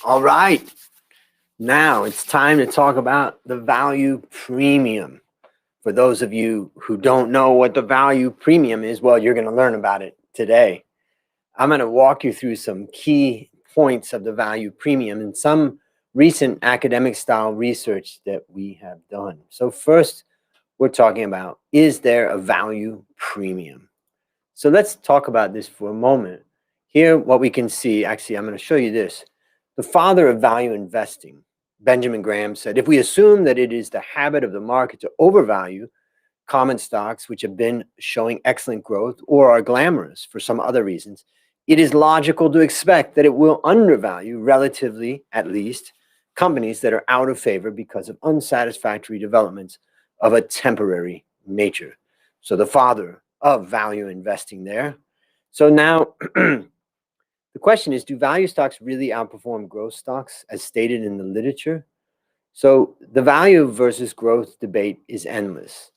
All right. Now it's time to talk about the value premium. For those of you who don't know what the value premium is, well, you're going to learn about it today. I'm going to walk you through some key points of the value premium and some recent academic style research that we have done. So first, we're talking about, is there a value premium? So let's talk about this for a moment. Here, what we can see, actually, I'm going to show you this. The father of value investing, Benjamin Graham, said, if we assume that it is the habit of the market to overvalue common stocks which have been showing excellent growth or are glamorous for some other reasons, it is logical to expect that it will undervalue, relatively at least, companies that are out of favor because of unsatisfactory developments of a temporary nature. So the father of value investing there. So now the question is, do value stocks really outperform growth stocks as stated in the literature? So the value versus growth debate is endless.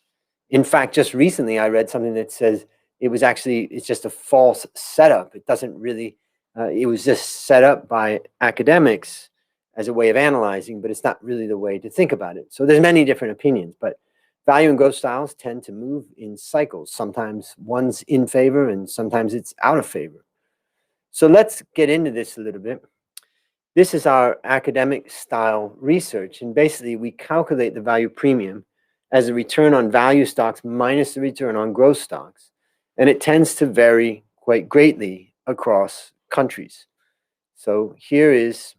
In fact, just recently I read something that says it's just a false setup. It doesn't really, it was just set up by academics as a way of analyzing, but it's not really the way to think about it. So there's many different opinions, but value and growth styles tend to move in cycles. Sometimes one's in favor and sometimes it's out of favor. So let's get into this a little bit. This is our academic style research, and basically we calculate the value premium as the return on value stocks minus the return on growth stocks. And it tends to vary quite greatly across countries. So here is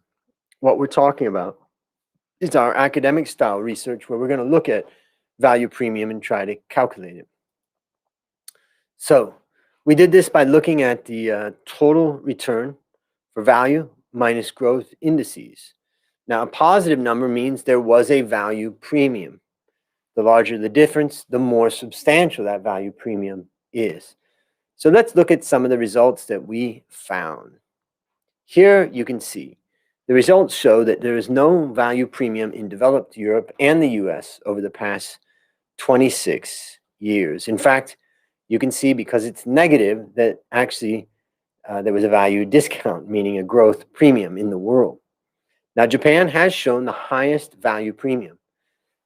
what we're talking about. It's our academic style research where we're going to look at value premium and try to calculate it. So we did this by looking at the total return for value minus growth indices. Now, a positive number means there was a value premium. The larger the difference, the more substantial that value premium is. So let's look at some of the results that we found. Here you can see the results show that there is no value premium in developed Europe and the US over the past 26 years. In fact, you can see because it's negative that actually there was a value discount, meaning a growth premium in the world. Now, Japan has shown the highest value premium.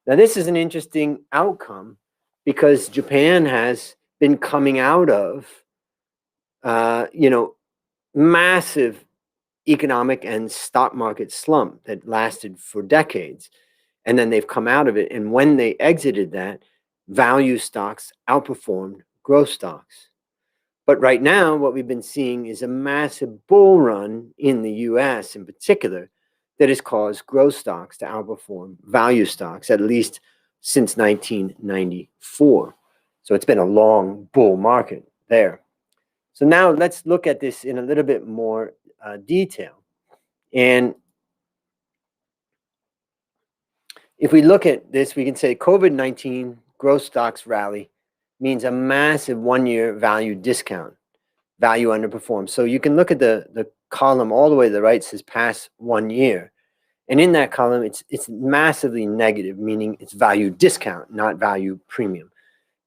Now, this is an interesting outcome because Japan has been coming out of, massive economic and stock market slump that lasted for decades. And then they've come out of it. And when they exited that, value stocks outperformed growth stocks. But right now, what we've been seeing is a massive bull run in the US in particular that has caused growth stocks to outperform value stocks, at least since 1994. So it's been a long bull market there. So now let's look at this in a little bit more detail. And if we look at this, we can say COVID-19 growth stocks rally means a massive one-year value discount, value underperformed. So you can look at the column all the way to the right, says past 1 year. And in that column, it's massively negative, meaning it's value discount, not value premium.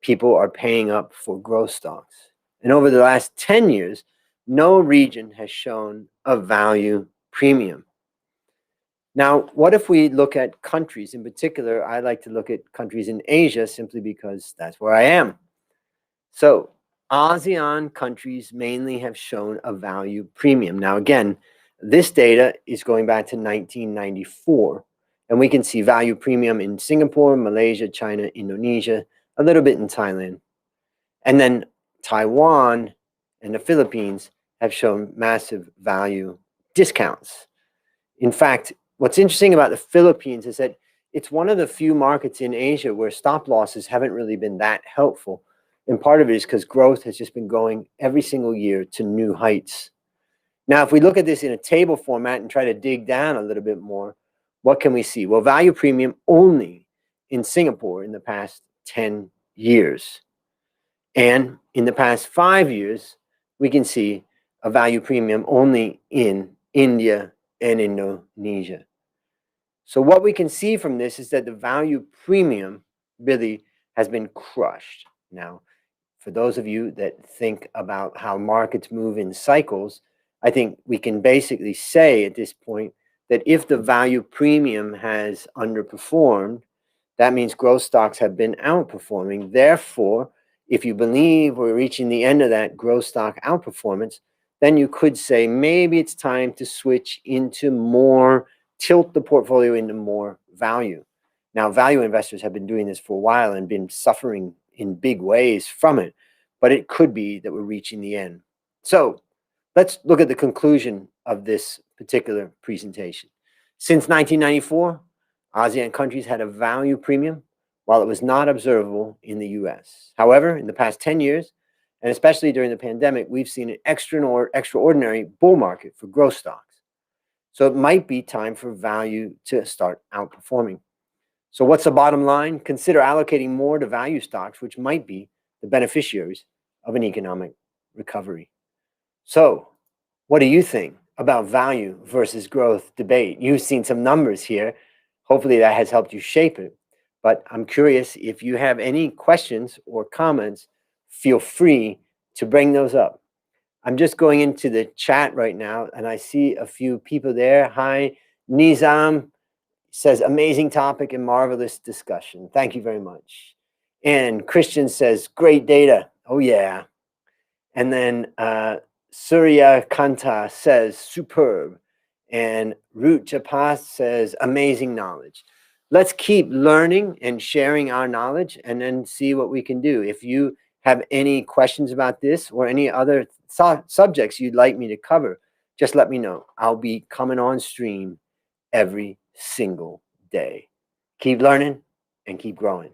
People are paying up for growth stocks. And over the last 10 years, no region has shown a value premium. Now, what if we look at countries? In particular, I like to look at countries in Asia simply because that's where I am. So ASEAN countries mainly have shown a value premium. Now, again, this data is going back to 1994, and we can see value premium in Singapore, Malaysia, China, Indonesia, a little bit in Thailand. And then Taiwan and the Philippines have shown massive value discounts. In fact, what's interesting about the Philippines is that it's one of the few markets in Asia where stop losses haven't really been that helpful. And part of it is because growth has just been going every single year to new heights. Now, if we look at this in a table format and try to dig down a little bit more, what can we see? Well, value premium only in Singapore in the past 10 years. And in the past 5 years, we can see a value premium only in India and Indonesia. So what we can see from this is that the value premium really has been crushed. Now, for those of you that think about how markets move in cycles, I think we can basically say at this point that if the value premium has underperformed, that means growth stocks have been outperforming. Therefore, if you believe we're reaching the end of that growth stock outperformance, then you could say maybe it's time to switch into more, tilt the portfolio into more value. Now, value investors have been doing this for a while and been suffering in big ways from it, but it could be that we're reaching the end. So let's look at the conclusion of this particular presentation. Since 1994, ASEAN countries had a value premium, while it was not observable in the US. However, in the past 10 years, and especially during the pandemic, we've seen an extraordinary bull market for growth stocks. So it might be time for value to start outperforming. So what's the bottom line? Consider allocating more to value stocks, which might be the beneficiaries of an economic recovery. So what do you think about value versus growth debate? You've seen some numbers here. Hopefully that has helped you shape it. But I'm curious, if you have any questions or comments, feel free to bring those up. I'm just going into the chat right now, and I see a few people there. Hi, Nizam says, amazing topic and marvelous discussion. Thank you very much. And Christian says, great data. Oh, yeah. And then Surya Kanta says, superb. And Root Japas says, amazing knowledge. Let's keep learning and sharing our knowledge and then see what we can do. If you have any questions about this or any other subjects you'd like me to cover, just let me know. I'll be coming on stream every single day. Keep learning and keep growing.